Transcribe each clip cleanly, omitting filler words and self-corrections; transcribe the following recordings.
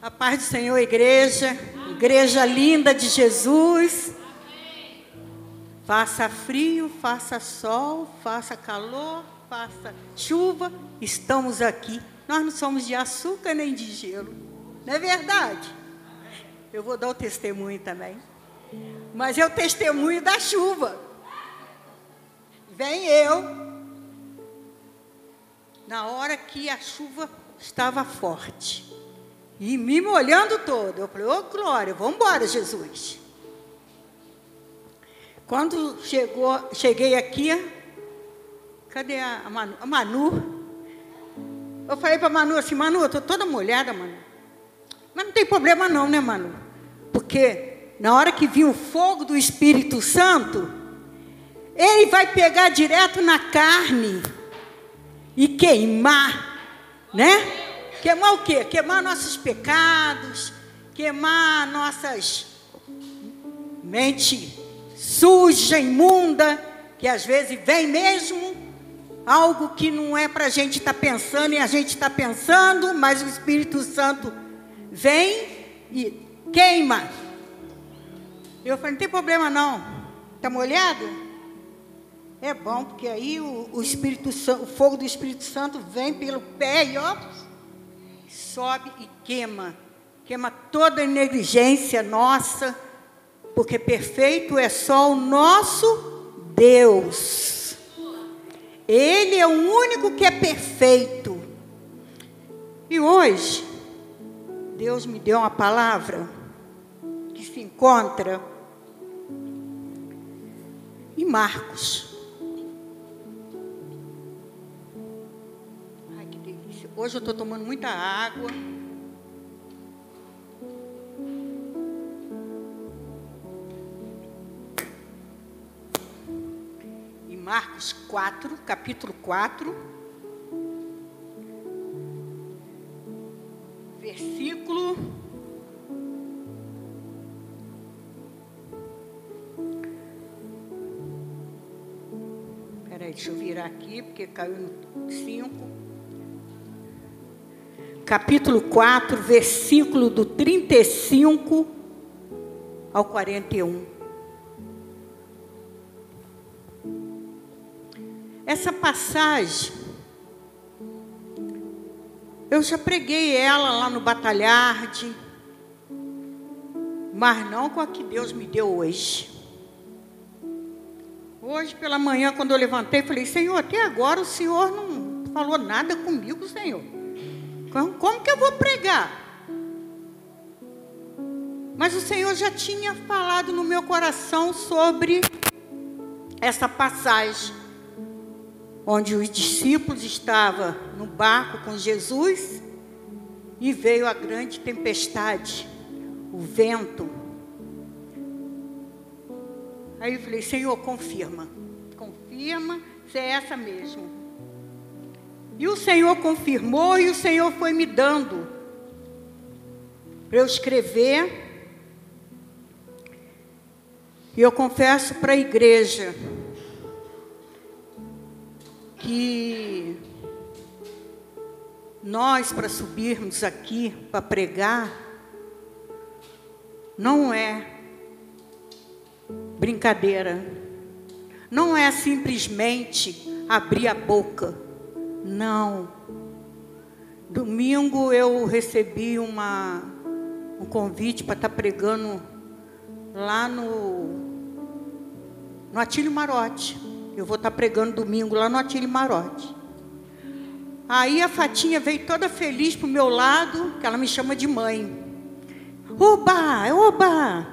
A paz do Senhor, igreja. Igreja linda de Jesus. Faça frio, faça sol, faça calor, faça chuva. Estamos aqui. Nós não somos de açúcar nem de gelo. Não é verdade? Eu vou dar o testemunho também. Mas é o testemunho da chuva. Vem eu, na hora que a chuva estava forte. E me molhando todo. Eu falei, ô glória, vamos embora, Jesus. Quando cheguei aqui, cadê a Manu? A Manu. Eu falei para a Manu assim, Manu, eu estou toda molhada, Manu. Mas não tem problema não, né, Manu? Porque na hora que vir o fogo do Espírito Santo, ele vai pegar direto na carne e queimar, né? Queimar o quê? Queimar nossos pecados, queimar nossas mente suja, imunda, que às vezes vem mesmo algo que não é para a gente estar pensando, e a gente está pensando, mas o Espírito Santo vem e queima. Eu falei, não tem problema não. Está molhado? É bom, porque aí o Espírito Santo, o fogo do Espírito Santo vem pelo pé e ó, sobe e queima. Queima toda a negligência nossa, porque perfeito é só o nosso Deus. Ele é o único que é perfeito. E hoje, Deus me deu uma palavra que se encontra em Marcos. Ai, que delícia. Hoje eu estou tomando muita água. Em Marcos 4, capítulo 4, versículo... Peraí, deixa eu virar aqui, porque caiu no 5. Capítulo 4, versículo do 35 ao 41. Essa passagem, eu já preguei ela lá no Batalharde, mas não com a que Deus me deu hoje. Hoje pela manhã, quando eu levantei, falei, Senhor, até agora o Senhor não falou nada comigo, Senhor. Como que eu vou pregar? Mas o Senhor já tinha falado no meu coração sobre essa passagem, onde os discípulos estavam no barco com Jesus e veio a grande tempestade, o vento. Aí eu falei, Senhor, confirma se é essa mesmo. E o Senhor confirmou e o Senhor foi me dando para eu escrever. E eu confesso para a igreja que nós, para subirmos aqui, para pregar, não é brincadeira, não é simplesmente abrir a boca, não. Domingo eu recebi um convite para estar pregando lá no Atílio Marote. Eu vou estar pregando domingo lá no Atílio Marote. Aí a Fatinha veio toda feliz para o meu lado, que ela me chama de mãe. Oba, oba!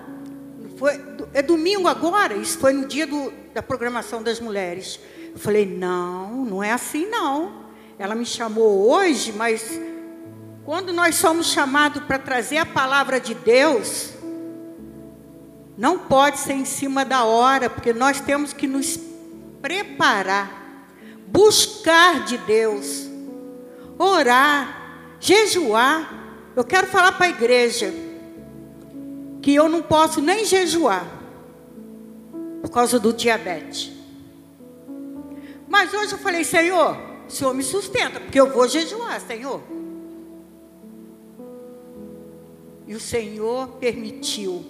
É domingo agora? Isso foi no dia da programação das mulheres. Eu falei, não é assim não. Ela me chamou hoje, mas quando nós somos chamados para trazer a palavra de Deus, não pode ser em cima da hora, porque nós temos que nos preparar, buscar de Deus, orar, jejuar. Eu quero falar para a igreja que eu não posso nem jejuar por causa do diabetes. Mas hoje eu falei, Senhor, o Senhor me sustenta, porque eu vou jejuar, Senhor. E o Senhor permitiu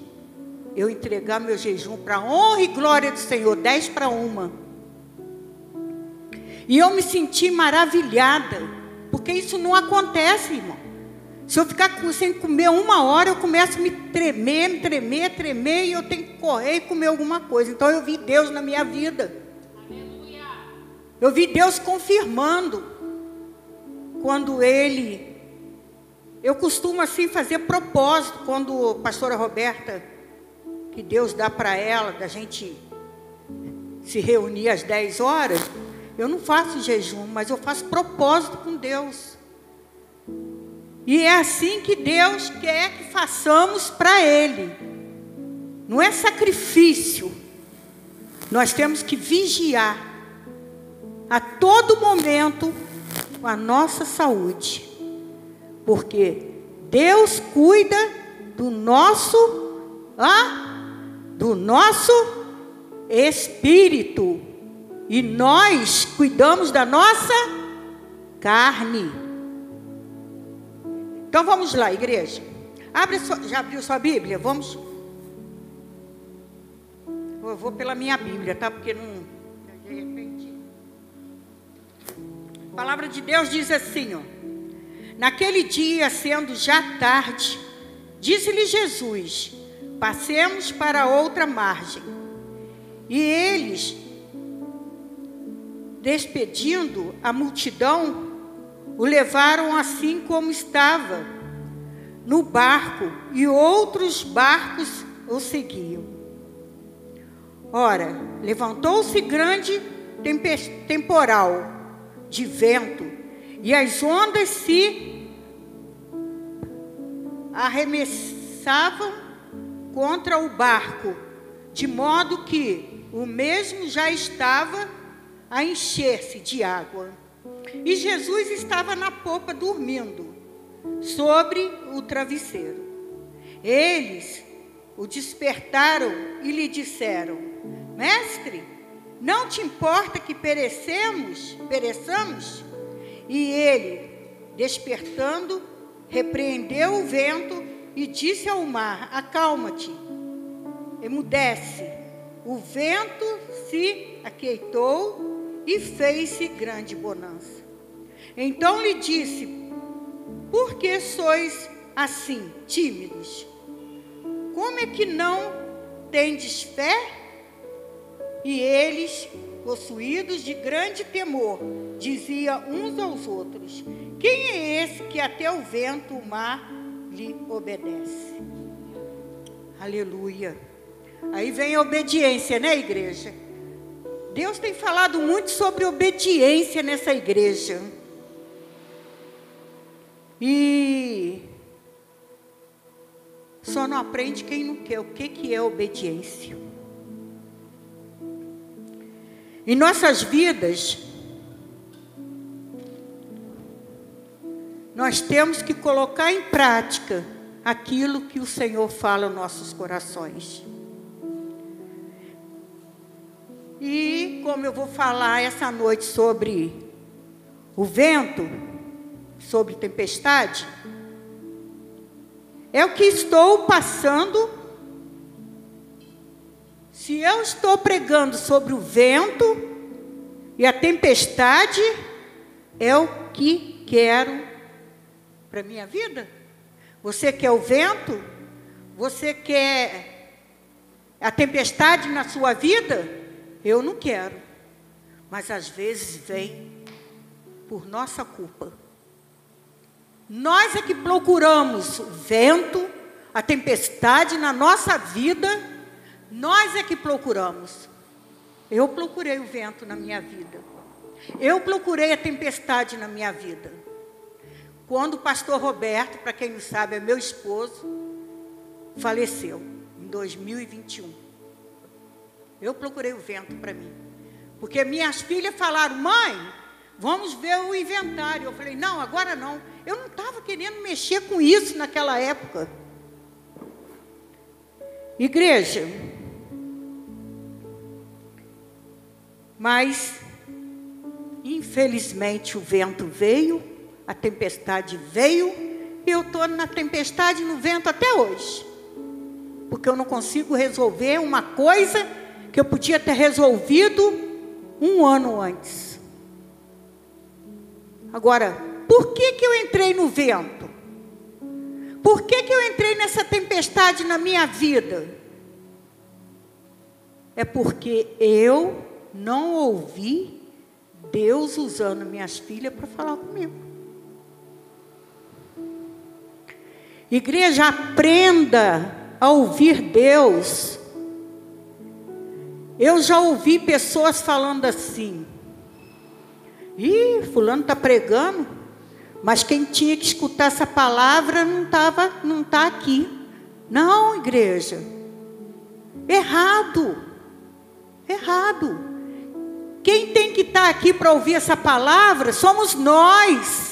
eu entregar meu jejum para a honra e glória do Senhor, 10:1. E eu me senti maravilhada, porque isso não acontece, irmão. Se eu ficar sem comer 1 hora, eu começo a me tremer, e eu tenho que correr e comer alguma coisa. Então eu vi Deus na minha vida. Aleluia. Eu vi Deus confirmando. Quando eu costumo assim fazer propósito, quando a pastora Roberta, que Deus dá para ela, da gente se reunir às 10 horas, eu não faço jejum, mas eu faço propósito com Deus. E é assim que Deus quer que façamos para Ele. Não é sacrifício. Nós temos que vigiar a todo momento com a nossa saúde. Porque Deus cuida do nosso espírito. E nós cuidamos da nossa carne. Então vamos lá, igreja. Já abriu sua Bíblia? Vamos. Eu vou pela minha Bíblia, tá? Porque não... De repente... A palavra de Deus diz assim, ó. Naquele dia, sendo já tarde, disse-lhe Jesus: passemos para outra margem. E eles, despedindo a multidão, o levaram assim como estava no barco, e outros barcos o seguiam. Ora, levantou-se grande temporal de vento, e as ondas se arremessavam contra o barco, de modo que o mesmo já estava a encher-se de água. E Jesus estava na popa dormindo, sobre o travesseiro. Eles o despertaram e lhe disseram: Mestre, não te importa que pereçamos? E ele, despertando, repreendeu o vento e disse ao mar: acalma-te, emudece. O vento se aquietou e fez-se grande bonança. Então lhe disse: por que sois assim, tímidos? Como é que não tendes fé? E eles, possuídos de grande temor, diziam uns aos outros: quem é esse que até o vento, o mar, lhe obedece? Aleluia. Aí vem a obediência, né, igreja? Deus tem falado muito sobre obediência nessa igreja. E só não aprende quem não quer. O que é obediência? Em nossas vidas, nós temos que colocar em prática aquilo que o Senhor fala aos nossos corações. E como eu vou falar essa noite sobre o vento, sobre tempestade, é o que estou passando. Se eu estou pregando sobre o vento e a tempestade, é o que quero para a minha vida. Você quer o vento? Você quer a tempestade na sua vida? Eu não quero. Mas às vezes vem por nossa culpa. Nós é que procuramos o vento, a tempestade na nossa vida. Nós é que procuramos. Eu procurei o vento na minha vida. Eu procurei a tempestade na minha vida. Quando o pastor Roberto, para quem não sabe, é meu esposo, faleceu em 2021. Eu procurei o vento para mim. Porque minhas filhas falaram: mãe, vamos ver o inventário. Eu falei: não, agora não. Eu não estava querendo mexer com isso naquela época. Igreja. Mas, infelizmente, o vento veio, a tempestade veio, E eu estou na tempestade, no vento até hoje. Porque eu não consigo resolver uma coisa que eu podia ter resolvido 1 ano antes. Agora, por que eu entrei no vento? Por que eu entrei nessa tempestade na minha vida? É porque eu não ouvi Deus usando minhas filhas para falar comigo. Igreja, aprenda a ouvir Deus. Eu já ouvi pessoas falando assim: fulano está pregando, mas quem tinha que escutar essa palavra não está aqui. Não, igreja, errado. Quem tem que estar aqui para ouvir essa palavra somos nós.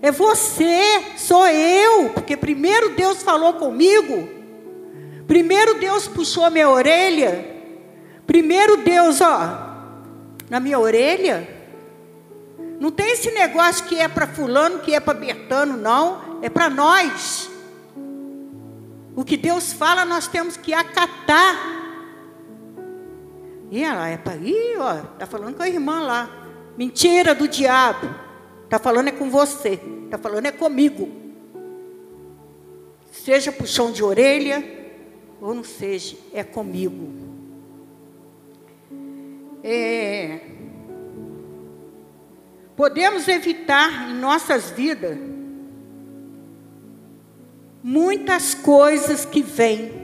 É você, sou eu, porque primeiro Deus falou comigo, primeiro Deus puxou minha orelha, primeiro Deus, na minha orelha. Não tem esse negócio que é para fulano, que é para Bertano, não, é para nós. O que Deus fala, nós temos que acatar. E ela é para está falando com a irmã lá. Mentira do diabo. Está falando é com você. Está falando é comigo. Seja puxão de orelha, ou não seja, é comigo. Podemos evitar em nossas vidas muitas coisas que vêm.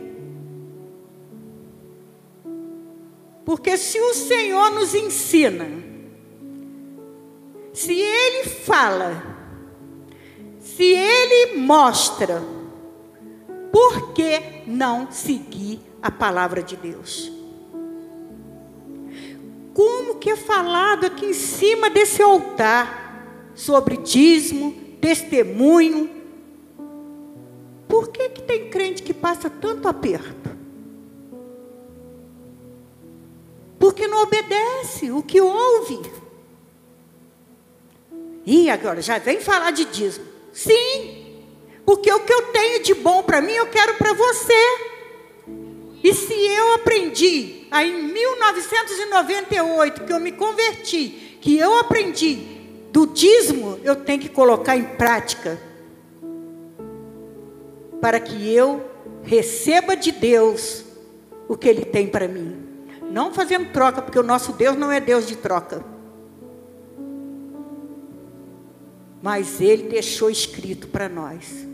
Porque se o Senhor nos ensina, se Ele fala, se Ele mostra, por que não seguir a palavra de Deus? Como que é falado aqui em cima desse altar sobre dízimo, testemunho? Por que tem crente que passa tanto aperto? Porque não obedece o que ouve. E agora, já vem falar de dízimo. Sim, porque o que eu tenho de bom para mim, eu quero para você. E se eu aprendi, aí em 1998, que eu me converti, que eu aprendi do dízimo, eu tenho que colocar em prática. Para que eu receba de Deus o que Ele tem para mim. Não fazendo troca, porque o nosso Deus não é Deus de troca. Mas Ele deixou escrito para nós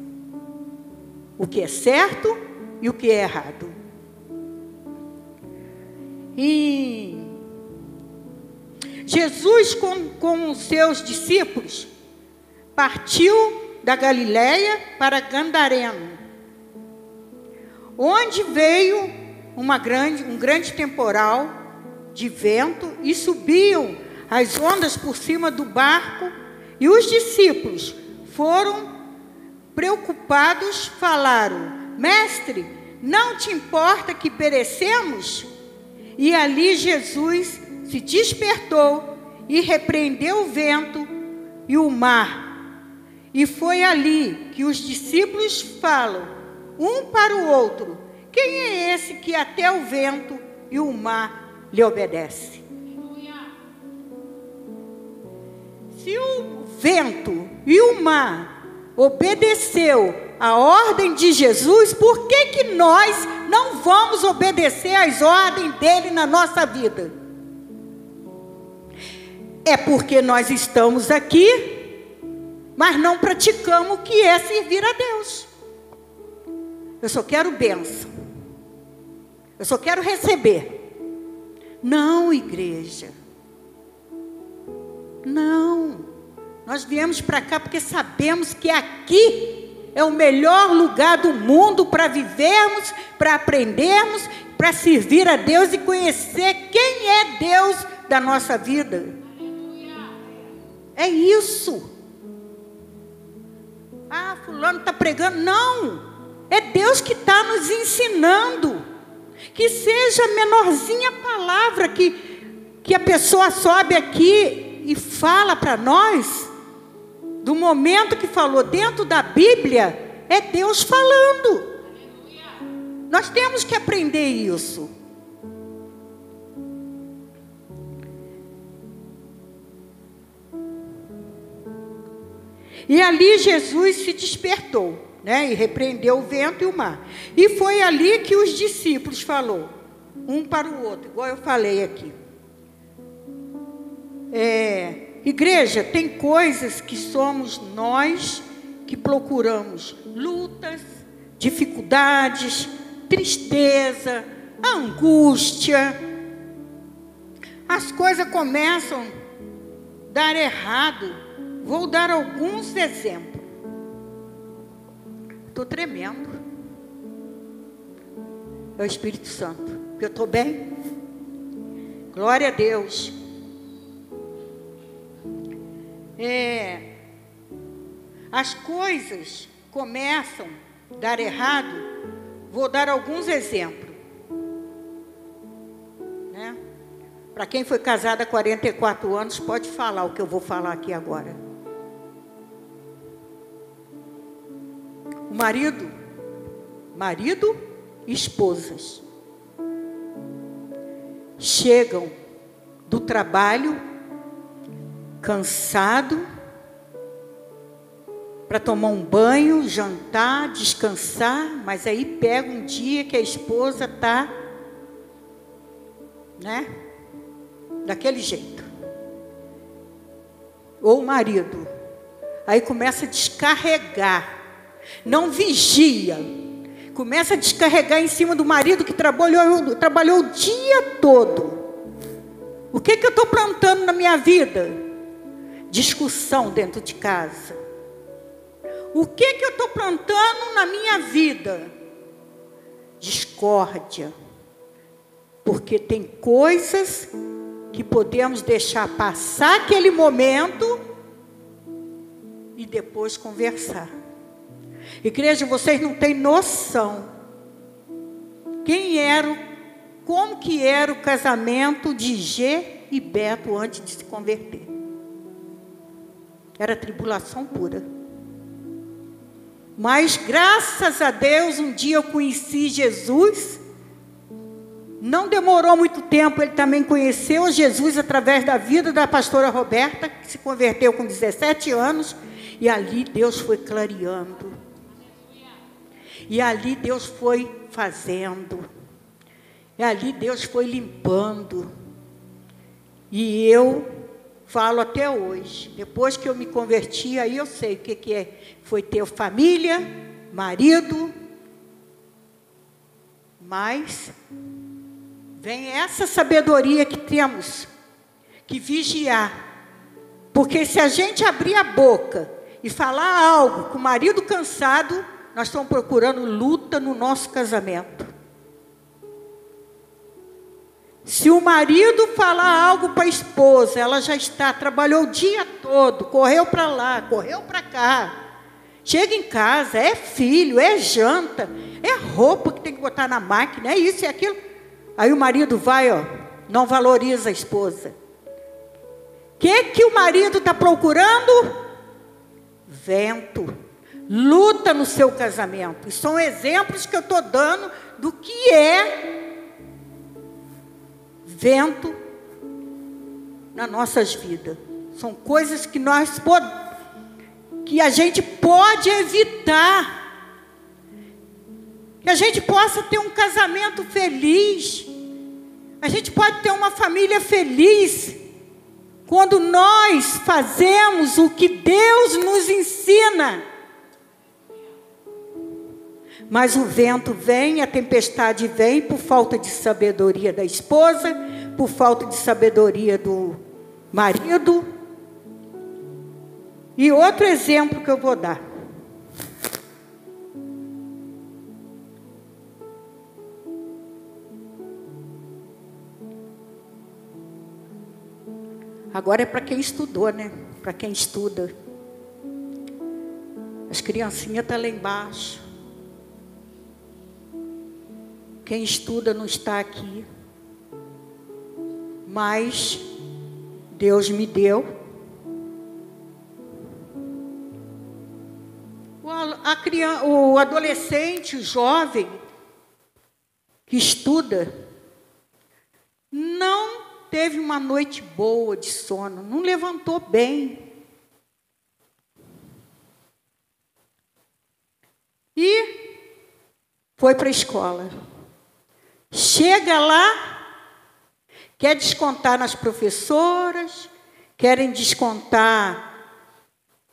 o que é certo e o que é errado. E Jesus com os seus discípulos partiu da Galileia para Gadareno, onde veio um grande temporal de vento e subiam as ondas por cima do barco, e os discípulos foram preocupados, falaram: Mestre, não te importa que perecemos? E ali Jesus se despertou e repreendeu o vento e o mar. E foi ali que os discípulos falam um para o outro: quem é esse que até o vento e o mar lhe obedece? Se o vento e o mar obedeceu a ordem de Jesus, por que nós não vamos obedecer às ordens dele na nossa vida? É porque nós estamos aqui, mas não praticamos o que é servir a Deus. Eu só quero bênção. Eu só quero receber. Não, igreja. Não. Nós viemos para cá porque sabemos que aqui é o melhor lugar do mundo para vivermos, para aprendermos, para servir a Deus e conhecer quem é Deus da nossa vida. É isso. Fulano está pregando. Não. É Deus que está nos ensinando. Que seja a menorzinha palavra que a pessoa sobe aqui e fala para nós. do momento que falou dentro da Bíblia, é Deus falando. Nós temos que aprender isso. E ali Jesus se despertou, né? E repreendeu o vento e o mar. E foi ali que os discípulos falou, um para o outro, igual eu falei aqui. Igreja, tem coisas que somos nós que procuramos lutas, dificuldades, tristeza, angústia. As coisas começam a dar errado. Vou dar alguns exemplos. Estou tremendo. É o Espírito Santo. Eu estou bem? Glória a Deus. As coisas começam a dar errado. Vou dar alguns exemplos. Né? Para quem foi casada há 44 anos, pode falar o que eu vou falar aqui agora. O marido e esposas chegam do trabalho cansado para tomar um banho, jantar, descansar, mas aí pega um dia que a esposa está, né, daquele jeito. Ou o marido, aí começa a descarregar. Não vigia, começa a descarregar em cima do marido que trabalhou o dia todo. O que eu estou plantando na minha vida? Discussão dentro de casa. O que eu estou plantando na minha vida? Discórdia. Porque tem coisas que podemos deixar passar aquele momento e depois conversar. Igreja, vocês não têm noção como que era o casamento de G e Beto antes de se converter. Era tribulação pura. Mas graças a Deus, um dia eu conheci Jesus. Não demorou muito tempo, ele também conheceu Jesus através da vida da pastora Roberta, que se converteu com 17 anos. E ali Deus foi clareando. E ali Deus foi fazendo. E ali Deus foi limpando. E eu falo até hoje. Depois que eu me converti, aí eu sei o que é. Foi ter família, marido. Mas vem essa sabedoria que temos que vigiar. Porque se a gente abrir a boca e falar algo com o marido cansado, nós estamos procurando luta no nosso casamento. Se o marido falar algo para a esposa, ela já trabalhou o dia todo, correu para lá, correu para cá. Chega em casa, é filho, é janta, é roupa que tem que botar na máquina, é isso e aquilo. Aí o marido vai, não valoriza a esposa. O que o marido está procurando? Vento. Luta no seu casamento. E são exemplos que eu estou dando do que é vento nas nossas vidas. São coisas que que a gente pode evitar. Que a gente possa ter um casamento feliz. A gente pode ter uma família feliz. Quando nós fazemos o que Deus nos ensina. Mas o vento vem, a tempestade vem por falta de sabedoria da esposa, por falta de sabedoria do marido. E outro exemplo que eu vou dar. Agora é para quem estudou, né? Para quem estuda. As criancinhas estão lá embaixo. Quem estuda não está aqui. Mas Deus me deu o adolescente, o jovem que estuda, não teve uma noite boa de sono, não levantou bem. E foi para a escola. Chega lá, quer descontar nas professoras, querem descontar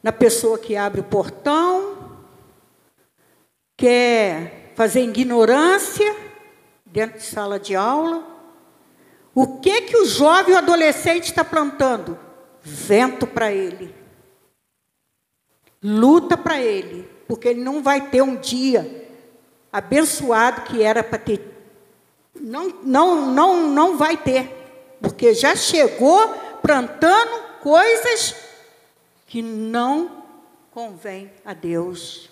na pessoa que abre o portão, quer fazer ignorância dentro de sala de aula. O que o jovem, o adolescente está plantando? Vento para ele. Luta para ele, porque ele não vai ter um dia abençoado que era para ter. Não vai ter, porque já chegou plantando coisas que não convém a Deus.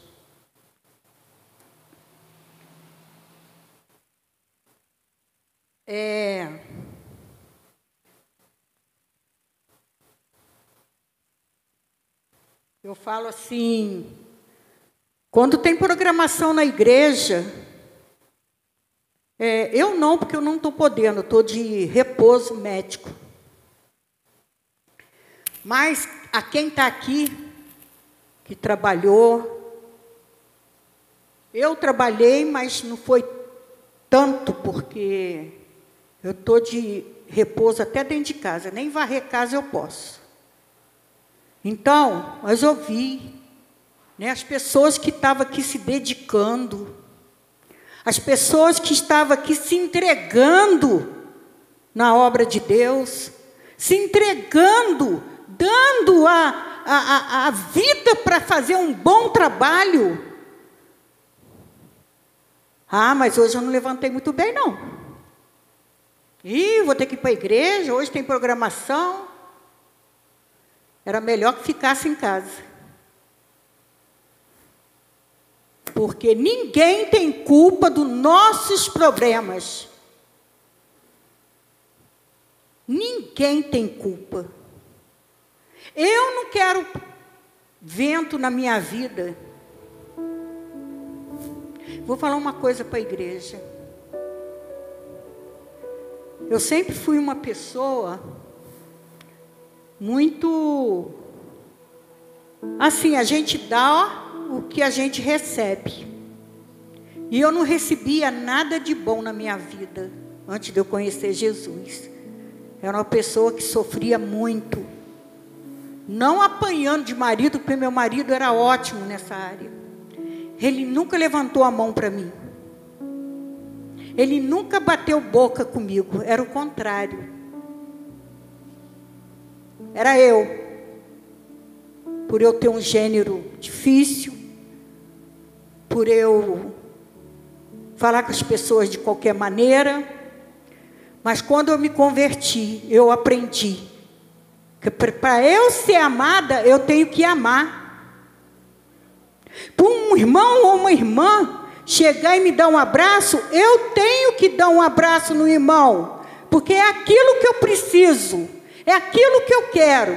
Eu falo assim, quando tem programação na igreja, eu não, porque eu não estou podendo, estou de repouso médico. Mas a quem está aqui, que trabalhou, eu trabalhei, mas não foi tanto, porque eu estou de repouso até dentro de casa, nem varrer casa eu posso. Então, mas eu vi, né, as pessoas que estavam aqui se dedicando, as pessoas que estavam aqui se entregando na obra de Deus, se entregando, dando a vida para fazer um bom trabalho. Ah, mas hoje eu não levantei muito bem, não. Ih, vou ter que ir para a igreja, hoje tem programação. Era melhor que ficasse em casa. Porque ninguém tem culpa dos nossos problemas. Ninguém tem culpa. Eu não quero vento na minha vida. Vou falar uma coisa para a igreja. Eu sempre fui uma pessoa muito... Assim, a gente dá o que a gente recebe. E eu não recebia nada de bom na minha vida, antes de eu conhecer Jesus. Era uma pessoa que sofria muito. Não apanhando de marido, porque meu marido era ótimo nessa área. Ele nunca levantou a mão para mim. Ele nunca bateu boca comigo, era o contrário. Era eu. Por eu ter um gênero difícil, por eu falar com as pessoas de qualquer maneira. Mas quando eu me converti, eu aprendi que para eu ser amada, eu tenho que amar. Para um irmão ou uma irmã chegar e me dar um abraço, eu tenho que dar um abraço no irmão, porque é aquilo que eu preciso, é aquilo que eu quero.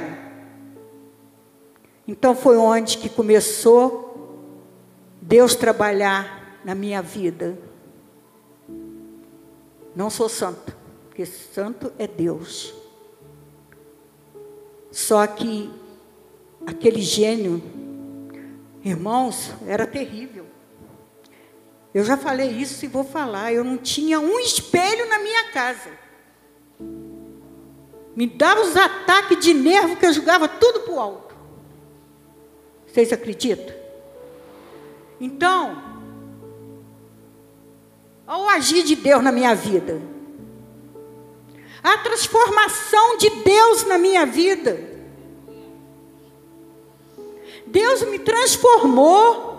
Então foi onde que começou Deus trabalhar na minha vida. Não sou santa, porque santo é Deus. Só que aquele gênio, irmãos, era terrível. Eu já falei isso e vou falar. Eu não tinha um espelho na minha casa. Me dava os ataques de nervo que eu jogava tudo para o alto. Vocês acreditam? Então, olha o agir de Deus na minha vida. A transformação de Deus na minha vida. Deus me transformou.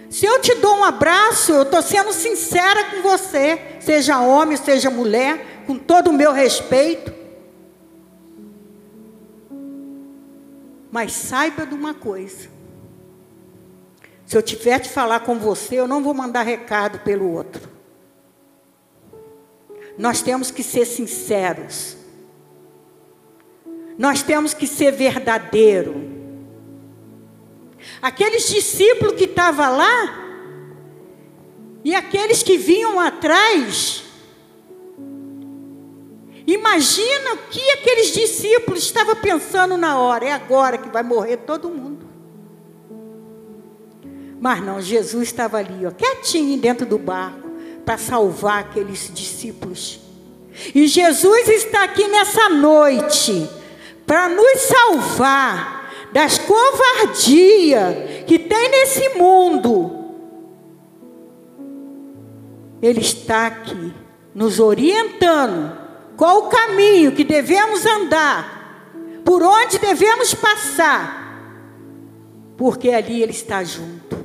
Se eu te dou um abraço, eu estou sendo sincera com você. Seja homem, seja mulher, com todo o meu respeito. Mas saiba de uma coisa. Se eu tiver de falar com você, eu não vou mandar recado pelo outro. Nós temos que ser sinceros. Nós temos que ser verdadeiros. Aqueles discípulos que estavam lá, e aqueles que vinham atrás, imagina o que aqueles discípulos estavam pensando na hora. É agora que vai morrer todo mundo. Mas não, Jesus estava ali, ó, quietinho dentro do barco, para salvar aqueles discípulos. E Jesus está aqui nessa noite, para nos salvar das covardias que tem nesse mundo. Ele está aqui, nos orientando qual o caminho que devemos andar, por onde devemos passar, porque ali Ele está junto.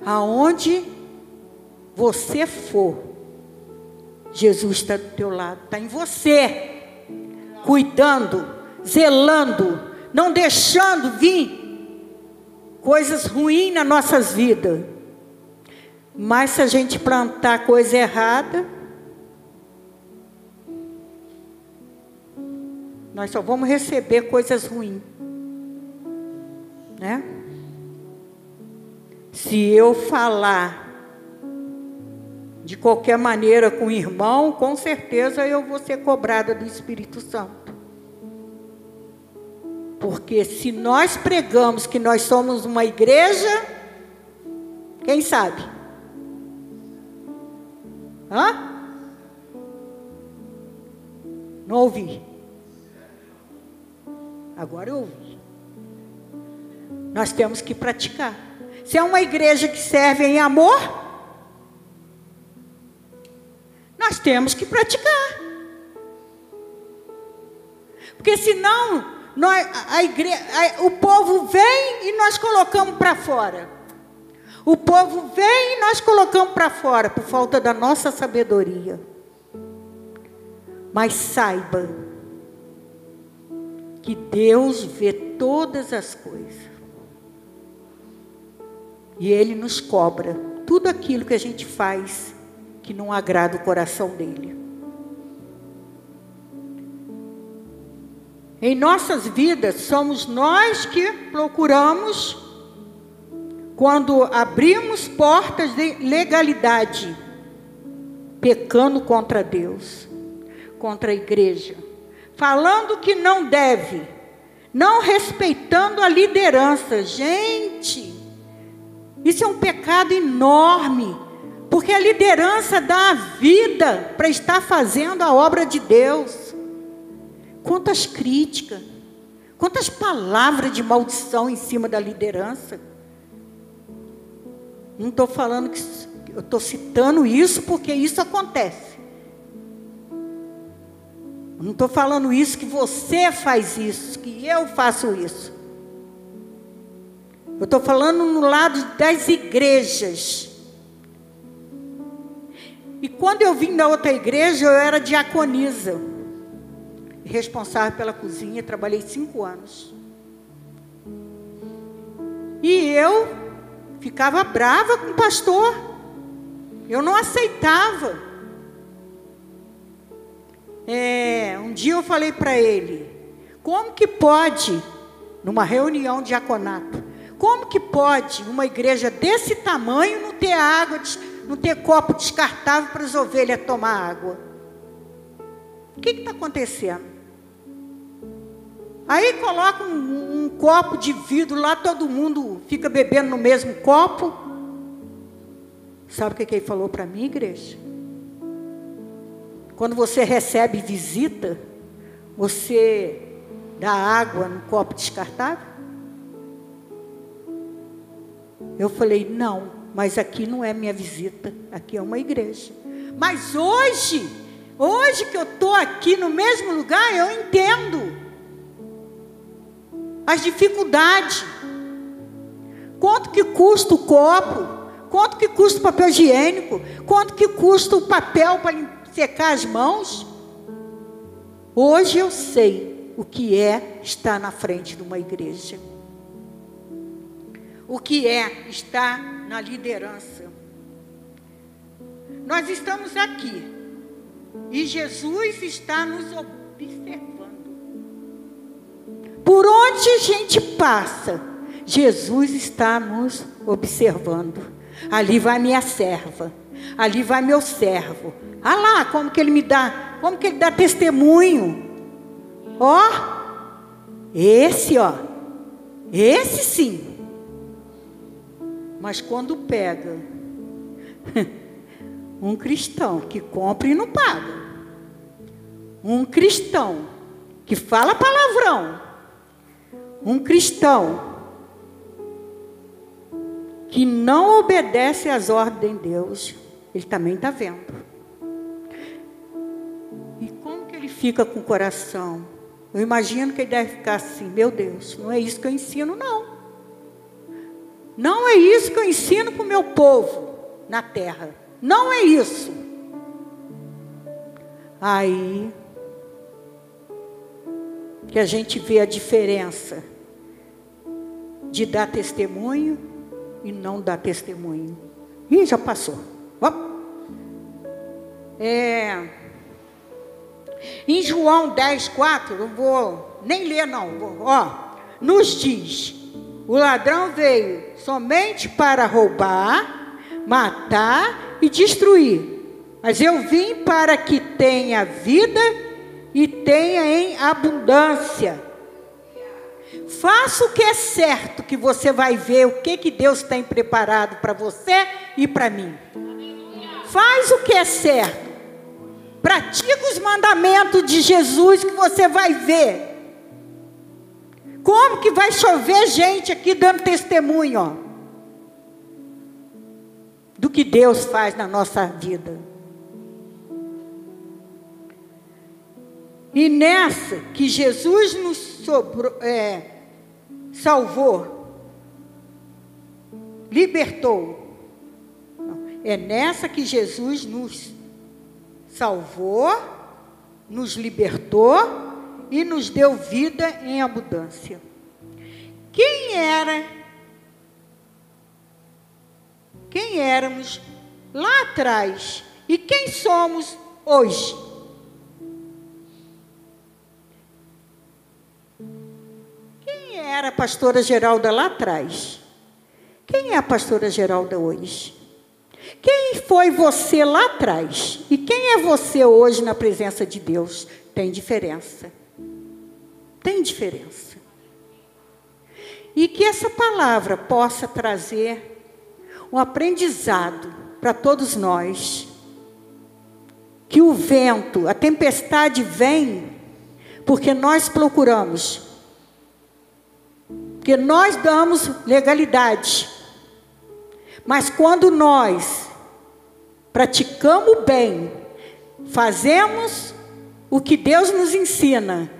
Aonde você for, Jesus está do teu lado, está em você, cuidando, zelando, não deixando vir coisas ruins nas nossas vidas. Mas se a gente plantar coisa errada, nós só vamos receber coisas ruins, né? Se eu falar de qualquer maneira com o irmão, com certeza eu vou ser cobrada do Espírito Santo. Porque se nós pregamos que nós somos uma igreja, quem sabe? Hã? Não ouvi. Agora eu ouvi. Nós temos que praticar. Se é uma igreja que serve em amor, nós temos que praticar. Porque senão, o povo vem e nós colocamos para fora. O povo vem e nós colocamos para fora, por falta da nossa sabedoria. Mas saiba que Deus vê todas as coisas. E Ele nos cobra tudo aquilo que a gente faz que não agrada o coração dEle. Em nossas vidas, somos nós que procuramos, quando abrimos portas de legalidade, pecando contra Deus, contra a igreja, falando que não deve, não respeitando a liderança. Gente, isso é um pecado enorme, porque a liderança dá a vida para estar fazendo a obra de Deus. Quantas críticas, quantas palavras de maldição em cima da liderança. Não estou falando que... Eu estou citando isso porque isso acontece. Não estou falando isso que você faz isso, que eu faço isso. Eu estou falando no lado das igrejas. E quando eu vim da outra igreja, eu era diaconisa, responsável pela cozinha, trabalhei 5 anos. E eu ficava brava com o pastor. Eu não aceitava. Um dia eu falei para ele, como que pode, numa reunião de diaconato, como que pode uma igreja desse tamanho não ter água, não ter copo descartável para as ovelhas tomar água? O que está acontecendo? Aí coloca um copo de vidro lá, todo mundo fica bebendo no mesmo copo. Sabe o que ele falou para mim, igreja? Quando você recebe visita, você dá água no copo descartável? Eu falei, não, mas aqui não é minha visita, aqui é uma igreja. Mas hoje que eu estou aqui no mesmo lugar, eu entendo as dificuldades. Quanto que custa o copo? Quanto que custa o papel higiênico? Quanto que custa o papel para secar as mãos? Hoje eu sei o que é estar na frente de uma igreja. O que é estar na liderança. Nós estamos aqui e Jesus está nos observando. Por onde a gente passa, Jesus está nos observando. Ali vai minha serva, ali vai meu servo. Ah lá, como que ele dá testemunho. Esse sim. Mas quando pega um cristão que compra e não paga, um cristão que fala palavrão, um cristão que não obedece às ordens de Deus, ele também está vendo. E como que ele fica com o coração? Eu imagino que ele deve ficar assim: meu Deus, não é isso que eu ensino, não. Não é isso que eu ensino para o meu povo na terra. Não é isso. Aí que a gente vê a diferença de dar testemunho e não dar testemunho. Ih, já passou. Em João 10:4, não vou nem ler não. Nos diz: o ladrão veio somente para roubar, matar e destruir. Mas eu vim para que tenha vida e tenha em abundância. Faça o que é certo, que você vai ver o que Deus tem preparado para você e para mim. Faz o que é certo. Pratica os mandamentos de Jesus, que você vai ver como que vai chover gente aqui dando testemunho, do que Deus faz na nossa vida. E nessa que Jesus nos salvou, libertou. É nessa que Jesus nos salvou, nos libertou e nos deu vida em abundância. Quem éramos lá atrás e quem somos hoje? Quem era a pastora Geralda lá atrás? Quem é a pastora Geralda hoje? Quem foi você lá atrás? E quem é você hoje na presença de Deus? Tem diferença. Tem diferença. E que essa palavra possa trazer um aprendizado para todos nós. Que o vento, a tempestade vem porque nós procuramos. Porque nós damos legalidade. Mas quando nós praticamos o bem, fazemos o que Deus nos ensina,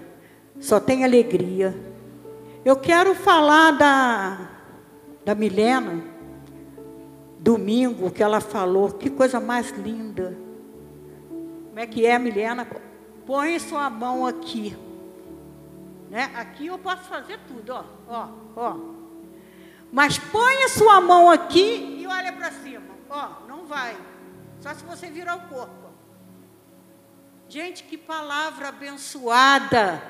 só tem alegria. Eu quero falar da Milena, domingo, que ela falou, que coisa mais linda. Como é que é, Milena? Põe sua mão aqui. Né? Aqui eu posso fazer tudo, ó. Mas põe a sua mão aqui e olha para cima. Não vai. Só se você virar o corpo. Gente, que palavra abençoada.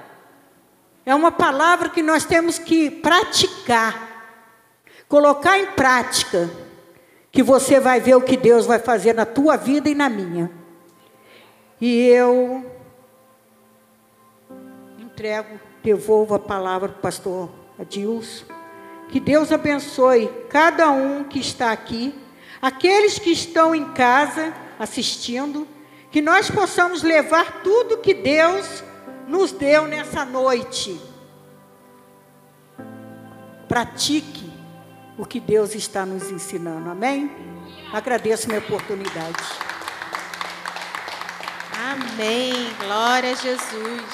É uma palavra que nós temos que praticar. Colocar em prática. Que você vai ver o que Deus vai fazer na tua vida e na minha. E eu devolvo a palavra para o pastor Adilson. Que Deus abençoe cada um que está aqui, aqueles que estão em casa assistindo, que nós possamos levar tudo que Deus nos deu nessa noite. Pratique o que Deus está nos ensinando, amém? Agradeço a minha oportunidade. Amém, glória a Jesus.